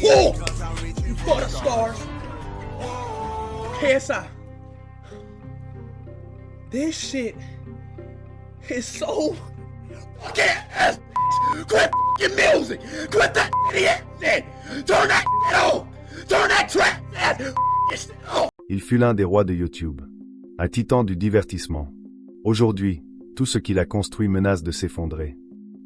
Oh! You for the stars. KSI. This shit is so fucking ass. Quit fucking music. Quit that idiot shit. Turn that shit off. Turn that trash ass shit off. Il fut l'un des rois de YouTube. Un titan du divertissement. Aujourd'hui, tout ce qu'il a construit menace de s'effondrer.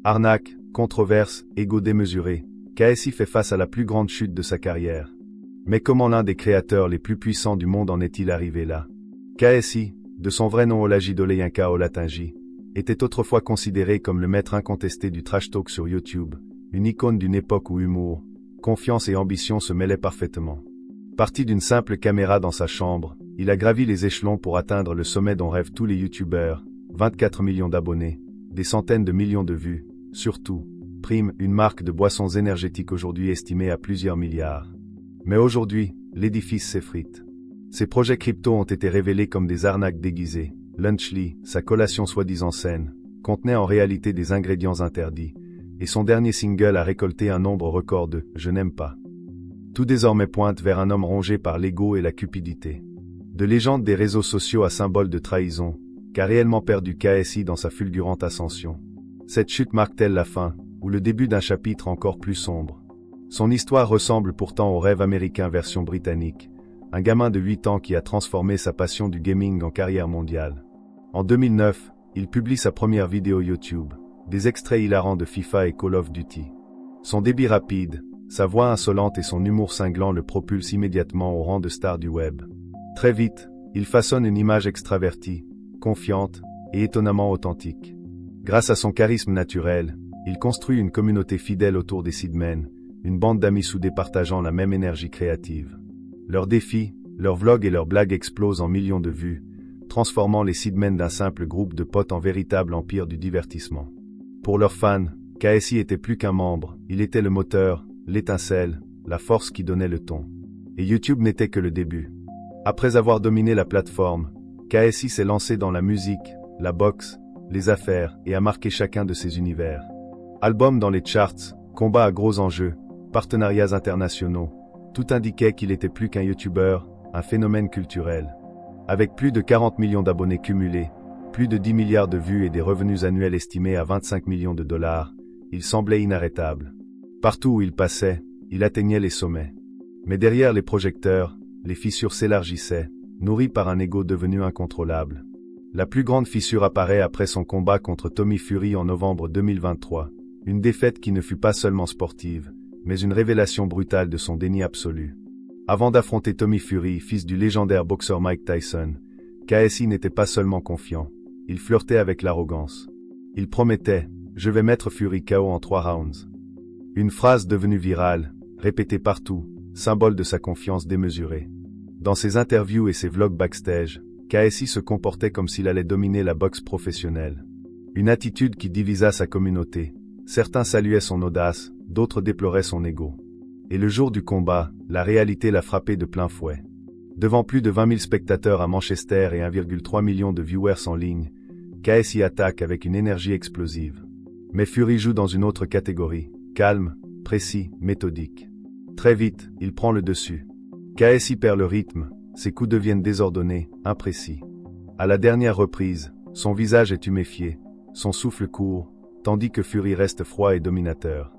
Arnaque, controverse, ego démesuré, KSI fait face à la plus grande chute de sa carrière. Mais comment l'un des créateurs les plus puissants du monde en est-il arrivé là? KSI, de son vrai nom Olajide Olatunji, était autrefois considéré comme le maître incontesté du trash talk sur YouTube, une icône d'une époque où humour, confiance et ambition se mêlaient parfaitement. Parti d'une simple caméra dans sa chambre, il a gravi les échelons pour atteindre le sommet dont rêvent tous les YouTubeurs, 24 millions d'abonnés, des centaines de millions de vues, surtout, Prime, une marque de boissons énergétiques aujourd'hui estimée à plusieurs milliards. Mais aujourd'hui, l'édifice s'effrite. Ses projets crypto ont été révélés comme des arnaques déguisées. Lunchly, sa collation soi-disant saine, contenait en réalité des ingrédients interdits, et son dernier single a récolté un nombre record de « Je n'aime pas ». Tout désormais pointe vers un homme rongé par l'ego et la cupidité. De légende des réseaux sociaux à symbole de trahison, qu'a réellement perdu KSI dans sa fulgurante ascension. Cette chute marque-t-elle la fin, ou le début d'un chapitre encore plus sombre? Son histoire ressemble pourtant au rêve américain version britannique, un gamin de 8 ans qui a transformé sa passion du gaming en carrière mondiale. En 2009, il publie sa première vidéo YouTube, des extraits hilarants de FIFA et Call of Duty. Son débit rapide, sa voix insolente et son humour cinglant le propulsent immédiatement au rang de star du web. Très vite, il façonne une image extravertie, confiante et étonnamment authentique. Grâce à son charisme naturel, il construit une communauté fidèle autour des Seedmen, une bande d'amis soudés partageant la même énergie créative. Leurs défis, leurs vlogs et leurs blagues explosent en millions de vues, transformant les Seedmen d'un simple groupe de potes en véritable empire du divertissement. Pour leurs fans, KSI était plus qu'un membre, il était le moteur, l'étincelle, la force qui donnait le ton. Et YouTube n'était que le début. Après avoir dominé la plateforme, KSI s'est lancé dans la musique, la boxe, les affaires et a marqué chacun de ses univers. Albums dans les charts, combats à gros enjeux, partenariats internationaux, tout indiquait qu'il était plus qu'un YouTuber, un phénomène culturel. Avec plus de 40 millions d'abonnés cumulés, plus de 10 milliards de vues et des revenus annuels estimés à 25 millions de dollars, il semblait inarrêtable. Partout où il passait, il atteignait les sommets. Mais derrière les projecteurs, les fissures s'élargissaient, nourries par un ego devenu incontrôlable. La plus grande fissure apparaît après son combat contre Tommy Fury en novembre 2023, une défaite qui ne fut pas seulement sportive, mais une révélation brutale de son déni absolu. Avant d'affronter Tommy Fury, fils du légendaire boxeur Mike Tyson, KSI n'était pas seulement confiant, il flirtait avec l'arrogance. Il promettait « Je vais mettre Fury KO en 3 rounds ». Une phrase devenue virale, répétée partout, symbole de sa confiance démesurée. Dans ses interviews et ses vlogs backstage, KSI se comportait comme s'il allait dominer la boxe professionnelle. Une attitude qui divisa sa communauté. Certains saluaient son audace, d'autres déploraient son ego. Et le jour du combat, la réalité l'a frappé de plein fouet. Devant plus de 20 000 spectateurs à Manchester et 1,3 million de viewers en ligne, KSI attaque avec une énergie explosive. Mais Fury joue dans une autre catégorie, calme, précis, méthodique. Très vite, il prend le dessus. KSI perd le rythme, ses coups deviennent désordonnés, imprécis. À la dernière reprise, son visage est tuméfié, son souffle court, tandis que Fury reste froid et dominateur.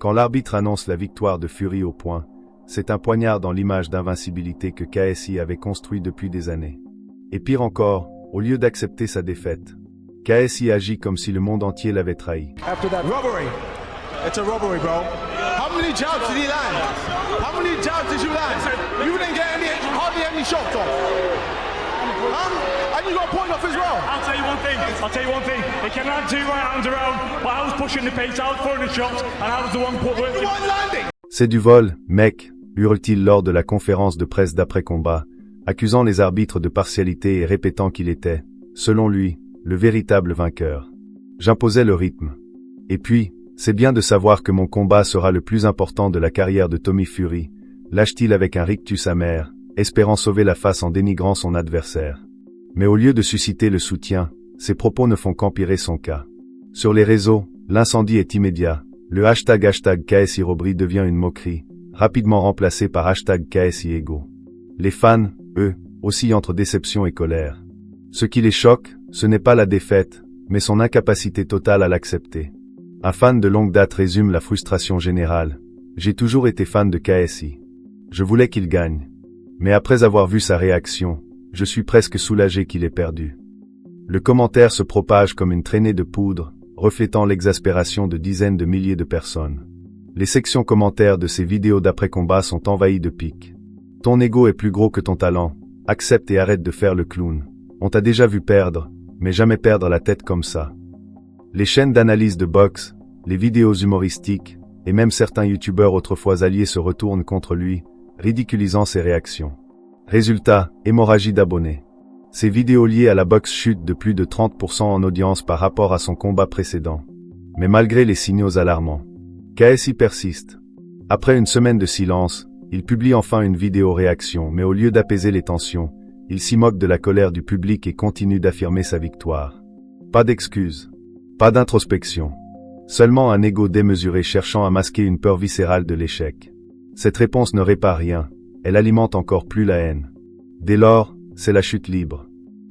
Quand l'arbitre annonce la victoire de Fury au point, c'est un poignard dans l'image d'invincibilité que KSI avait construit depuis des années. Et pire encore, au lieu d'accepter sa défaite, KSI agit comme si le monde entier l'avait trahi. After that robbery, it's a robbery, bro. How many jabs did he land? How many jabs did you land? You didn't get hardly any shots off. And you got a point off as well. I'll tell you one thing. He can land 2 right hands around, but I was pushing the pace, I was throwing the shots, and I was the one put with You weren't landing. C'est du vol, mec, hurle-t-il lors de la conférence de presse d'après-combat, accusant les arbitres de partialité et répétant qu'il était, selon lui, le véritable vainqueur. J'imposais le rythme. Et puis, c'est bien de savoir que mon combat sera le plus important de la carrière de Tommy Fury, lâche-t-il avec un rictus amer, espérant sauver la face en dénigrant son adversaire. Mais au lieu de susciter le soutien, ses propos ne font qu'empirer son cas. Sur les réseaux, l'incendie est immédiat, le hashtag KSI Robbery devient une moquerie, rapidement remplacé par #KSIEgo. Les fans, eux, oscillent entre déception et colère. Ce qui les choque, ce n'est pas la défaite, mais son incapacité totale à l'accepter. Un fan de longue date résume la frustration générale. J'ai toujours été fan de KSI. Je voulais qu'il gagne. Mais après avoir vu sa réaction, je suis presque soulagé qu'il ait perdu. Le commentaire se propage comme une traînée de poudre, reflétant l'exaspération de dizaines de milliers de personnes. Les sections commentaires de ces vidéos d'après-combat sont envahies de piques. Ton ego est plus gros que ton talent. Accepte et arrête de faire le clown. On t'a déjà vu perdre, mais jamais perdre la tête comme ça. Les chaînes d'analyse de boxe, les vidéos humoristiques, et même certains youtubeurs autrefois alliés se retournent contre lui, ridiculisant ses réactions. Résultat, hémorragie d'abonnés. Ces vidéos liées à la boxe chutent de plus de 30% en audience par rapport à son combat précédent. Mais malgré les signaux alarmants, KSI persiste. Après une semaine de silence, il publie enfin une vidéo réaction, mais au lieu d'apaiser les tensions, il s'y moque de la colère du public et continue d'affirmer sa victoire. Pas d'excuses. Pas d'introspection. Seulement un ego démesuré cherchant à masquer une peur viscérale de l'échec. Cette réponse ne répare rien, elle alimente encore plus la haine. Dès lors, c'est la chute libre.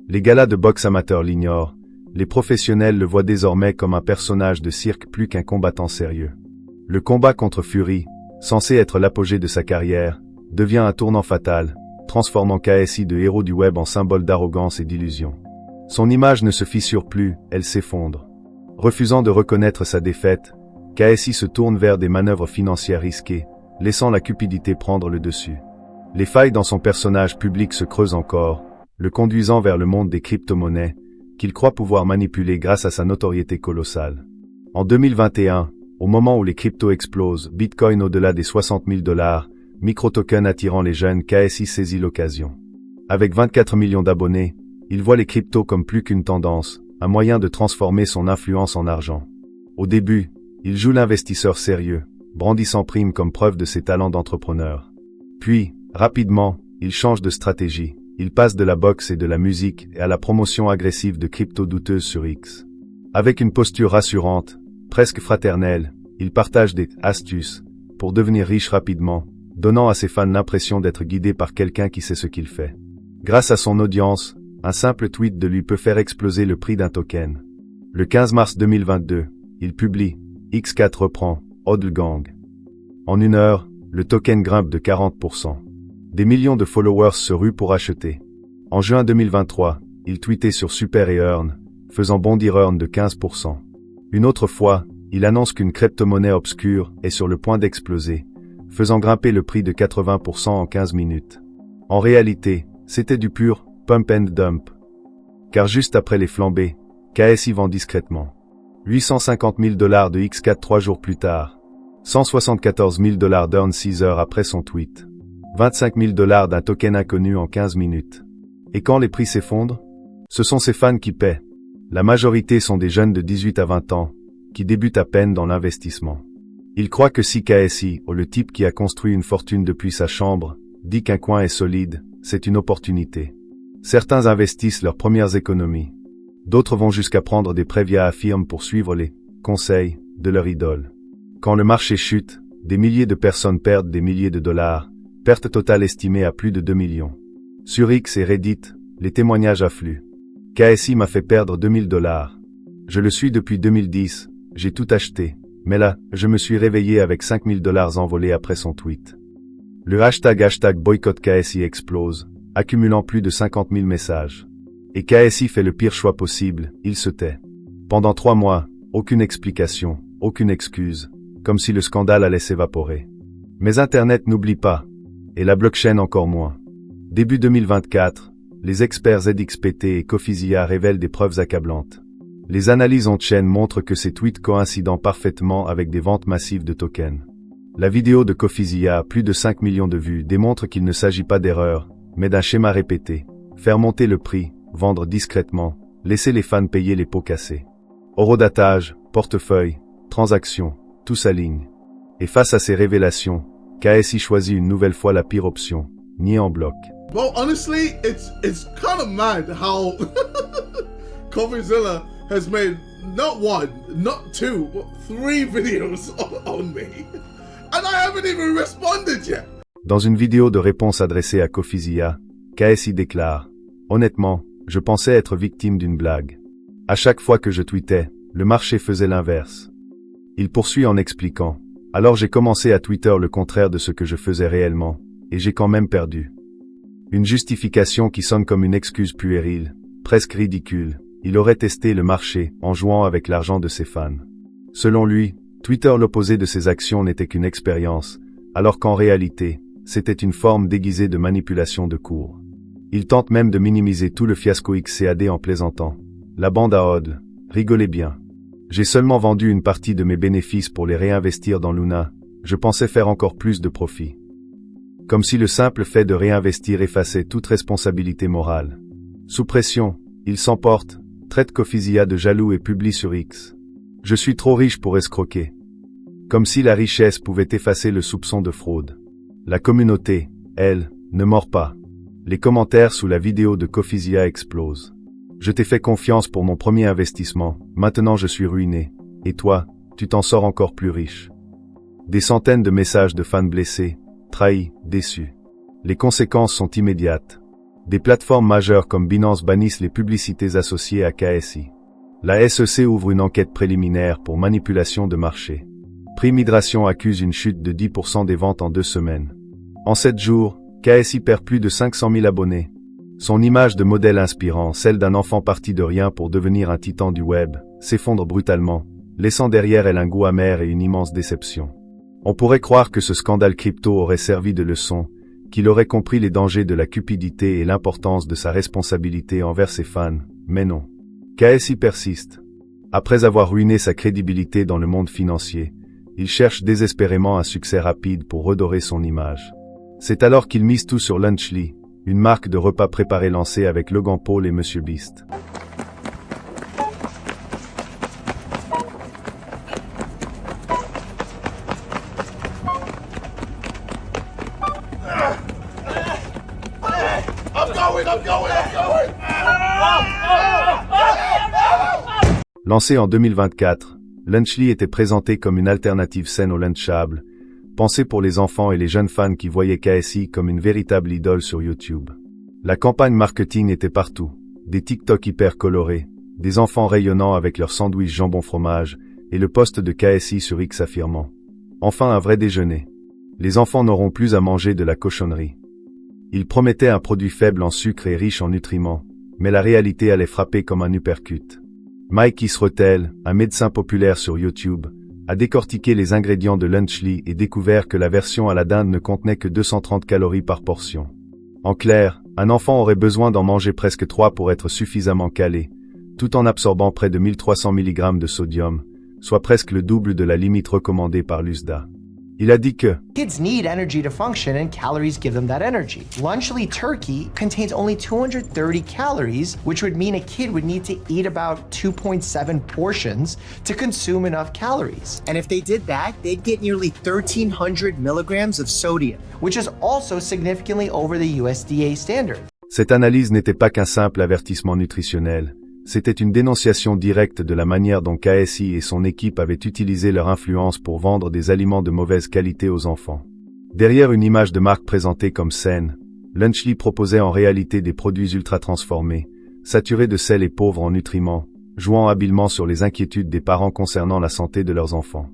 Les galas de boxe amateurs l'ignorent, les professionnels le voient désormais comme un personnage de cirque plus qu'un combattant sérieux. Le combat contre Fury, censé être l'apogée de sa carrière, devient un tournant fatal, transformant KSI de héros du web en symbole d'arrogance et d'illusion. Son image ne se fissure plus, elle s'effondre. Refusant de reconnaître sa défaite, KSI se tourne vers des manœuvres financières risquées, laissant la cupidité prendre le dessus. Les failles dans son personnage public se creusent encore, le conduisant vers le monde des crypto-monnaies, qu'il croit pouvoir manipuler grâce à sa notoriété colossale. En 2021, au moment où les cryptos explosent, Bitcoin au-delà des $60 000, micro-token attirant les jeunes, KSI saisit l'occasion. Avec 24 millions d'abonnés, il voit les cryptos comme plus qu'une tendance, un moyen de transformer son influence en argent. Au début, il joue l'investisseur sérieux, brandissant prime comme preuve de ses talents d'entrepreneur. Puis, rapidement, il change de stratégie, il passe de la boxe et de la musique à la promotion agressive de cryptos douteuses sur X. Avec une posture rassurante, presque fraternelle, il partage des astuces pour devenir riche rapidement, donnant à ses fans l'impression d'être guidé par quelqu'un qui sait ce qu'il fait. Grâce à son audience, un simple tweet de lui peut faire exploser le prix d'un token. Le 15 mars 2022, il publie « X4 reprend, Hodl Gang ». En une heure, le token grimpe de 40%. Des millions de followers se ruent pour acheter. En juin 2023, il tweetait sur Super et Earn, faisant bondir Earn de 15%. Une autre fois, il annonce qu'une crypto-monnaie obscure est sur le point d'exploser, faisant grimper le prix de 80% en 15 minutes. En réalité, c'était du pur pump and dump. Car juste après les flambées, KSI vend discrètement. $850 000 de X4 3 jours plus tard. $174 000 d'Earn 6 heures après son tweet. $25 000 d'un token inconnu en 15 minutes. Et quand les prix s'effondrent, ce sont ses fans qui paient. La majorité sont des jeunes de 18 à 20 ans, qui débutent à peine dans l'investissement. Ils croient que si KSI, ou le type qui a construit une fortune depuis sa chambre, dit qu'un coin est solide, c'est une opportunité. Certains investissent leurs premières économies. D'autres vont jusqu'à prendre des prêts via Affirm pour suivre les conseils de leur idole. Quand le marché chute, des milliers de personnes perdent des milliers de dollars, perte totale estimée à plus de 2 millions. Sur X et Reddit, les témoignages affluent. KSI m'a fait perdre $2000. Je le suis depuis 2010, j'ai tout acheté, mais là, je me suis réveillé avec $5000 envolés après son tweet. Le hashtag boycott KSI explose, accumulant plus de 50 000 messages. Et KSI fait le pire choix possible, il se tait. Pendant 3 mois, aucune explication, aucune excuse, comme si le scandale allait s'évaporer. Mais Internet n'oublie pas, et la blockchain encore moins. Début 2024, les experts ZXPT et Cofizia révèlent des preuves accablantes. Les analyses on-chain montrent que ces tweets coïncident parfaitement avec des ventes massives de tokens. La vidéo de Cofizia, plus de 5 millions de vues, démontre qu'il ne s'agit pas d'erreur, mais d'un schéma répété. Faire monter le prix, vendre discrètement, laisser les fans payer les pots cassés. Horodatage, portefeuille, transactions, tout s'aligne. Et face à ces révélations, KSI choisit une nouvelle fois la pire option, nier en bloc. Well, honestly, it's kind of mad how Cofizilla has made not 1, not 2, but 3 videos on me. And I haven't even responded yet. Dans une vidéo de réponse adressée à Kofizia, KSI déclare « Honnêtement, je pensais être victime d'une blague. À chaque fois que je tweetais, le marché faisait l'inverse. » Il poursuit en expliquant « Alors j'ai commencé à Twitter le contraire de ce que je faisais réellement, et j'ai quand même perdu. » Une justification qui sonne comme une excuse puérile, presque ridicule. Il aurait testé le marché en jouant avec l'argent de ses fans. Selon lui, Twitter l'opposé de ses actions n'était qu'une expérience, alors qu'en réalité, c'était une forme déguisée de manipulation de cours. Il tente même de minimiser tout le fiasco XCAD en plaisantant. La bande à hodl, rigolez bien. J'ai seulement vendu une partie de mes bénéfices pour les réinvestir dans Luna, je pensais faire encore plus de profit. Comme si le simple fait de réinvestir effaçait toute responsabilité morale. Sous pression, il s'emporte, traite Kofizia de jaloux et publie sur X. Je suis trop riche pour escroquer. Comme si la richesse pouvait effacer le soupçon de fraude. La communauté, elle, ne mord pas. Les commentaires sous la vidéo de Kofizia explosent. Je t'ai fait confiance pour mon premier investissement, maintenant je suis ruiné. Et toi, tu t'en sors encore plus riche. Des centaines de messages de fans blessés, trahis, déçus. Les conséquences sont immédiates. Des plateformes majeures comme Binance bannissent les publicités associées à KSI. La SEC ouvre une enquête préliminaire pour manipulation de marché. Prime Hydration accuse une chute de 10% des ventes en 2 semaines. En 7 jours, KSI perd plus de 500 000 abonnés. Son image de modèle inspirant, celle d'un enfant parti de rien pour devenir un titan du web, s'effondre brutalement, laissant derrière elle un goût amer et une immense déception. On pourrait croire que ce scandale crypto aurait servi de leçon, qu'il aurait compris les dangers de la cupidité et l'importance de sa responsabilité envers ses fans, mais non. KSI persiste. Après avoir ruiné sa crédibilité dans le monde financier, il cherche désespérément un succès rapide pour redorer son image. C'est alors qu'il mise tout sur Lunchly, une marque de repas préparés lancée avec Logan Paul et MrBeast. Lancé en 2024, Lunchly était présenté comme une alternative saine au Lunchable, pensée pour les enfants et les jeunes fans qui voyaient KSI comme une véritable idole sur YouTube. La campagne marketing était partout, des TikTok hyper colorés, des enfants rayonnant avec leur sandwich jambon-fromage, et le post de KSI sur X affirmant « Enfin un vrai déjeuner. Les enfants n'auront plus à manger de la cochonnerie. » Il promettait un produit faible en sucre et riche en nutriments, mais la réalité allait frapper comme un uppercut. Mike Israetel, un médecin populaire sur YouTube, a décortiqué les ingrédients de Lunchly et découvert que la version à la dinde ne contenait que 230 calories par portion. En clair, un enfant aurait besoin d'en manger presque 3 pour être suffisamment calé, tout en absorbant près de 1300 mg de sodium, soit presque le double de la limite recommandée par l'USDA. Il a dit que kids need energy to function and calories give them that energy. Lunchly turkey contains only 230 calories, which would mean a kid would need to eat about 2.7 portions to consume enough calories. And if they did that, they'd get nearly 1,300 milligrams of sodium, which is also significantly over the USDA standard. Cette analyse n'était pas qu'un simple avertissement nutritionnel. C'était une dénonciation directe de la manière dont KSI et son équipe avaient utilisé leur influence pour vendre des aliments de mauvaise qualité aux enfants. Derrière une image de marque présentée comme saine, Lunchly proposait en réalité des produits ultra transformés, saturés de sel et pauvres en nutriments, jouant habilement sur les inquiétudes des parents concernant la santé de leurs enfants.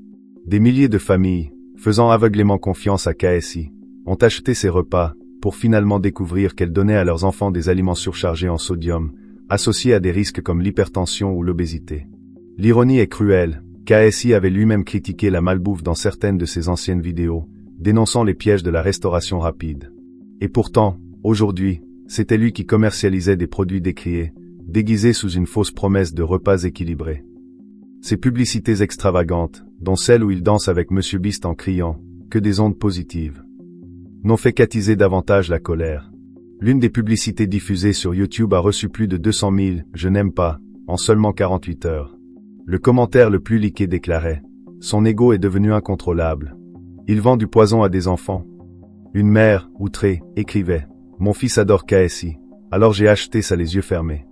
Des milliers de familles, faisant aveuglément confiance à KSI, ont acheté ces repas, pour finalement découvrir qu'elles donnaient à leurs enfants des aliments surchargés en sodium, associés à des risques comme l'hypertension ou l'obésité. L'ironie est cruelle, KSI avait lui-même critiqué la malbouffe dans certaines de ses anciennes vidéos, dénonçant les pièges de la restauration rapide. Et pourtant, aujourd'hui, c'était lui qui commercialisait des produits décriés, déguisés sous une fausse promesse de repas équilibrés. Ces publicités extravagantes, dont celle où il danse avec MrBeast en criant « que des ondes positives », n'ont fait qu'attiser davantage la colère. L'une des publicités diffusées sur YouTube a reçu plus de 200 000 « je n'aime pas » en seulement 48 heures. Le commentaire le plus liké déclarait « son ego est devenu incontrôlable. Il vend du poison à des enfants. » Une mère, outrée, écrivait « mon fils adore KSI, alors j'ai acheté ça les yeux fermés.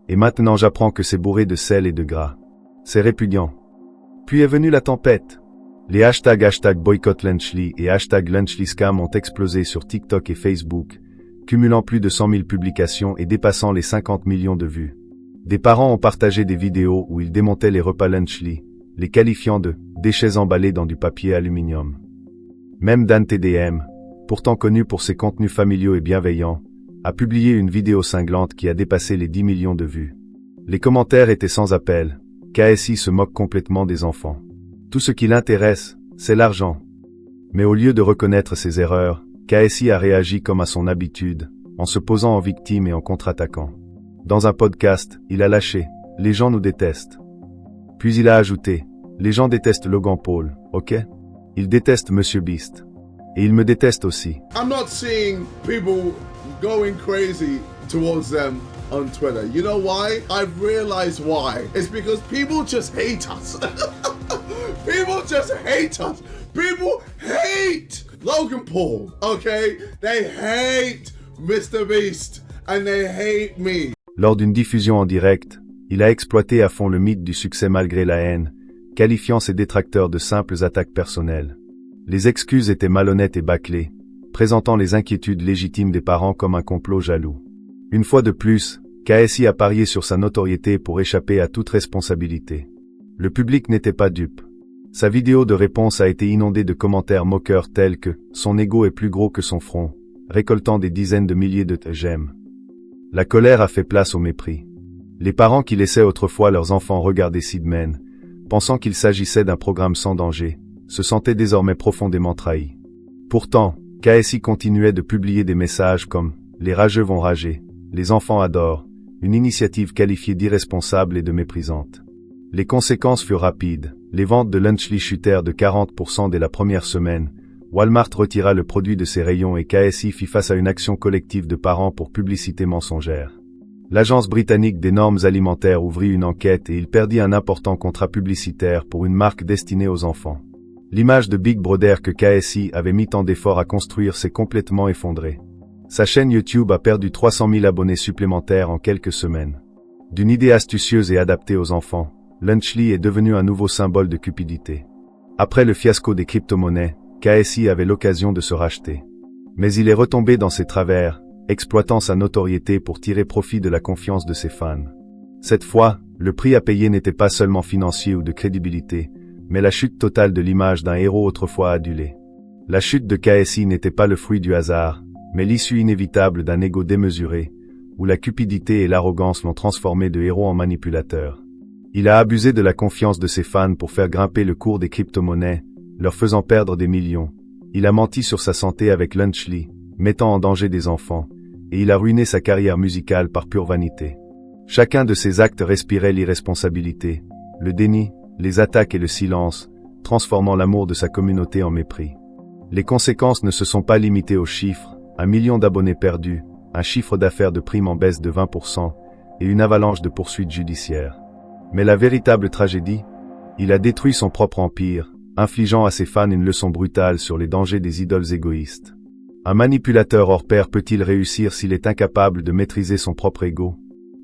Et maintenant j'apprends que c'est bourré de sel et de gras. C'est répugnant. » Puis est venue la tempête. Les hashtags boycott Lunchley et #LunchleyScam ont explosé sur TikTok et Facebook, cumulant plus de 100 000 publications et dépassant les 50 millions de vues. Des parents ont partagé des vidéos où ils démontaient les repas Lunchley, les qualifiant de déchets emballés dans du papier aluminium. Même Dan TDM, pourtant connu pour ses contenus familiaux et bienveillants, a publié une vidéo cinglante qui a dépassé les 10 millions de vues. Les commentaires étaient sans appel. KSI se moque complètement des enfants. Tout ce qui l'intéresse, c'est l'argent. Mais au lieu de reconnaître ses erreurs, KSI a réagi comme à son habitude, en se posant en victime et en contre-attaquant. Dans un podcast, il a lâché « Les gens nous détestent ». Puis il a ajouté « Les gens détestent Logan Paul, ok? Ils détestent Monsieur Beast. Et ils me détestent aussi. » I'm not seeing people going crazy towards them on Twitter. You know why? I've realized why. It's because people just hate us. People just hate us. People hate Logan Paul, okay? They hate Mr. Beast and they hate me. Lors d'une diffusion en direct, il a exploité à fond le mythe du succès malgré la haine, qualifiant ses détracteurs de simples attaques personnelles. Les excuses étaient malhonnêtes et bâclées, présentant les inquiétudes légitimes des parents comme un complot jaloux. Une fois de plus, KSI a parié sur sa notoriété pour échapper à toute responsabilité. Le public n'était pas dupe. Sa vidéo de réponse a été inondée de commentaires moqueurs tels que « Son ego est plus gros que son front », récoltant des dizaines de milliers de j'aime. La colère a fait place au mépris. Les parents qui laissaient autrefois leurs enfants regarder Seedman, pensant qu'il s'agissait d'un programme sans danger, se sentaient désormais profondément trahis. Pourtant, KSI continuait de publier des messages comme « Les rageux vont rager »,« Les enfants adorent », une initiative qualifiée d'irresponsable et de méprisante. Les conséquences furent rapides. Les ventes de Lunchley chutèrent de 40% dès la première semaine. Walmart retira le produit de ses rayons et KSI fit face à une action collective de parents pour publicité mensongère. L'agence britannique des normes alimentaires ouvrit une enquête et il perdit un important contrat publicitaire pour une marque destinée aux enfants. L'image de Big Brother que KSI avait mis tant d'efforts à construire s'est complètement effondrée. Sa chaîne YouTube a perdu 300 000 abonnés supplémentaires en quelques semaines. D'une idée astucieuse et adaptée aux enfants, Lunchley est devenu un nouveau symbole de cupidité. Après le fiasco des crypto-monnaies, KSI avait l'occasion de se racheter. Mais il est retombé dans ses travers, exploitant sa notoriété pour tirer profit de la confiance de ses fans. Cette fois, le prix à payer n'était pas seulement financier ou de crédibilité, mais la chute totale de l'image d'un héros autrefois adulé. La chute de KSI n'était pas le fruit du hasard, mais l'issue inévitable d'un ego démesuré, où la cupidité et l'arrogance l'ont transformé de héros en manipulateur. Il a abusé de la confiance de ses fans pour faire grimper le cours des crypto-monnaies, leur faisant perdre des millions. Il a menti sur sa santé avec Lunchley, mettant en danger des enfants, et il a ruiné sa carrière musicale par pure vanité. Chacun de ses actes respirait l'irresponsabilité, le déni, les attaques et le silence, transformant l'amour de sa communauté en mépris. Les conséquences ne se sont pas limitées aux chiffres, 1 million d'abonnés perdus, un chiffre d'affaires de prime en baisse de 20%, et une avalanche de poursuites judiciaires. Mais la véritable tragédie, il a détruit son propre empire, infligeant à ses fans une leçon brutale sur les dangers des idoles égoïstes. Un manipulateur hors pair peut-il réussir s'il est incapable de maîtriser son propre ego?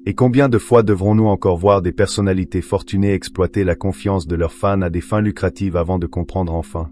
Et combien de fois devrons-nous encore voir des personnalités fortunées exploiter la confiance de leurs fans à des fins lucratives avant de comprendre enfin?